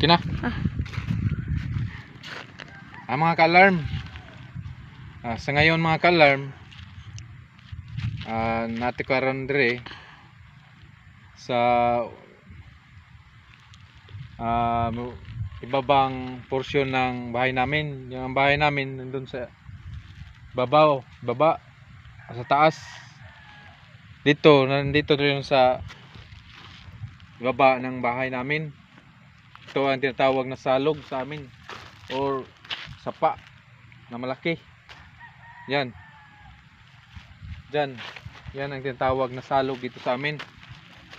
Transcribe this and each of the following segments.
Okay na. Mga ka-alarm, sa ngayon mga ka-alarm, natikaran dire sa ibabang porsyon ng bahay namin. Yung bahay namin nandun sa baba sa taas. Nandito rin sa baba ng bahay namin. Ito ang tinatawag na salog sa amin, or sapa na malaki. Yan ang tinatawag na salog dito sa amin,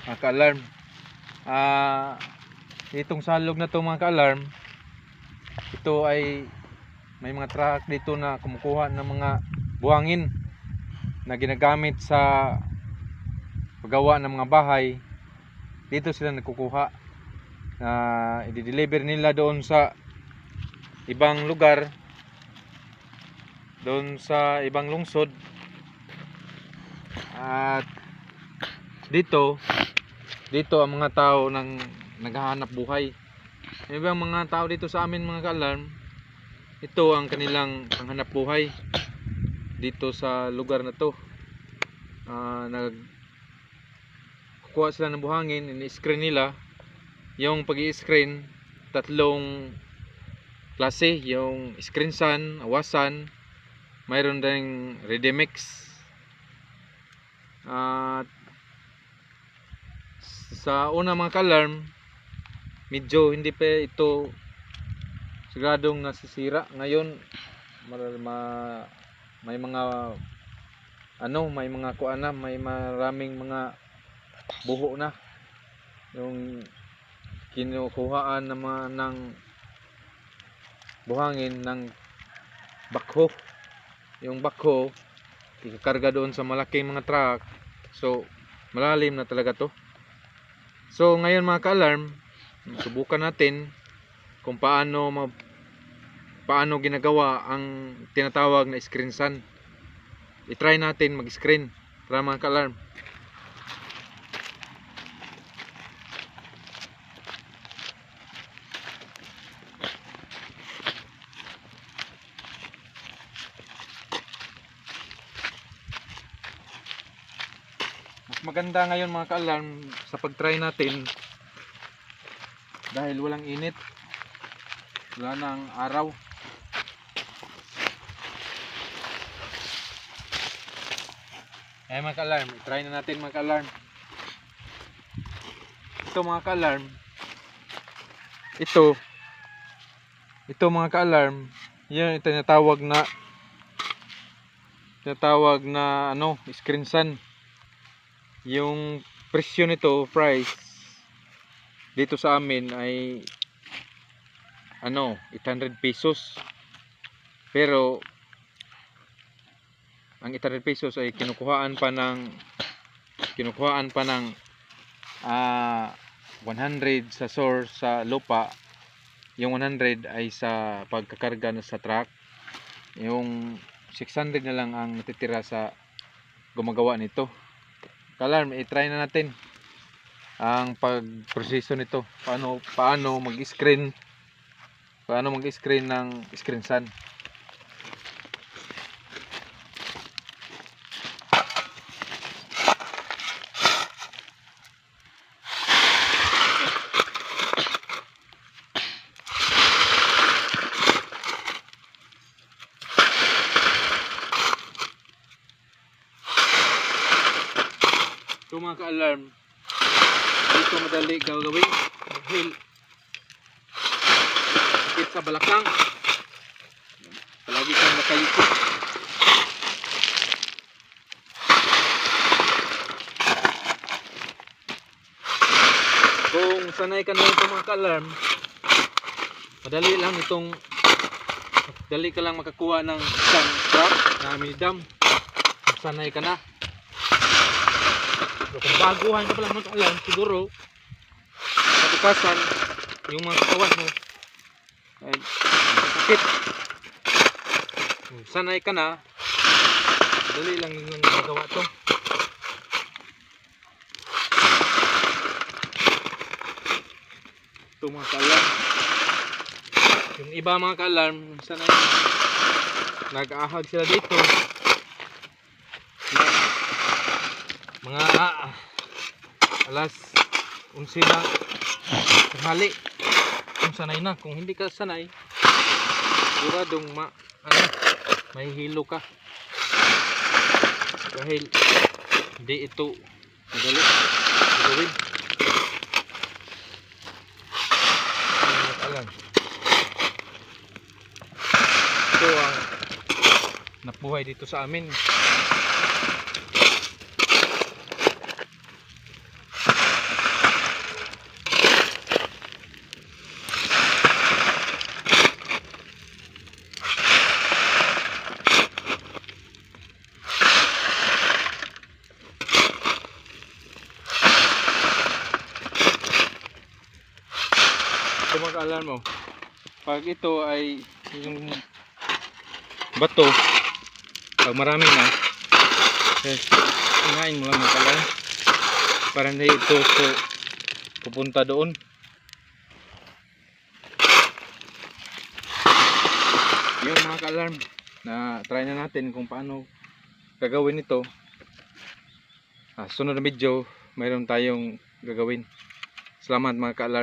mga ka-alarm. Itong salog na to mga ka-alarm, ito ay may mga truck dito na kumukuha ng mga buhangin na ginagamit sa paggawa ng mga bahay. Dito sila nagkukuha, i-deliver nila doon sa ibang lugar, doon sa ibang lungsod. At dito ang mga tao nang naghahanap buhay. Yung ibang mga tao dito sa amin mga ka-alarm, ito ang kanilang panghanap buhay dito sa lugar na to. Nagkukuha sila ng buhangin, ini-screen nila. Yung pag-i-screen, tatlong klase, yung screen sun, awasan, mayroon ding Redemix. At sa una mga ka-alarm, medyo hindi pa ito siguradong nasisira. Ngayon may mga may maraming mga buho na yung kinukuhaan naman ng buhangin ng bakho. Yung bakho ikakarga doon sa malaking mga truck, so malalim na talaga to. So ngayon mga ka-alarm, subukan natin kung paano ginagawa ang tinatawag na screen sun. I-try natin mag-screen para mga ka-alarm. Mas maganda ngayon mga ka-alarm sa pag-try natin dahil walang init, wala nang araw. Mga ka-alarm, try na natin mga ka-alarm. Ito mga ka-alarm, ito mga ka-alarm, yan yung tinatawag na screen sun. Yung presyo nito, price dito sa amin ay 800 pesos. Pero ang 800 pesos ay kinukuhaan pa ng 100 sa source sa lupa. Yung 100 ay sa pagkakarga na sa truck. Yung 600 na lang ang natitira sa gumagawa nito. Ka-alarm, i-try na natin ang pagproseso nito. Paano mag-screen ng screen sun. Ito mga ka-alarm, dito madali gagawin dahil sakit sa balakang, palagi kang nakayuko. Kung sanay ka na ito mga ka-alarm, madali ka lang makakuha ng isang truck na medium. Kung sanay ka na. So, kung baguhan ka pala mga ka-alarm, siguro kabukasan yung mga katawan mo ay sakit. Kung sanay ka na, dali lang yung magawa to. ito mga ka-alarm. Yung iba mga ka-alarm, sanay nag-aahag sila dito. Mga alas 11 na tanghali. Kung sanay na, kung hindi ka sanay, siguradong may hilo ka. Dahil hindi ito madali gawin. Alam. Ito ang nabuhay dito sa amin. Ito mag-alarm mo. Pag ito ay yung bato, pag marami na, inain mo lang mag-alarm para hindi ito pupunta doon. Yung mga ka-alarm na try na natin kung paano gagawin ito. Sunod na video mayroon tayong gagawin. Salamat mga ka-alarm.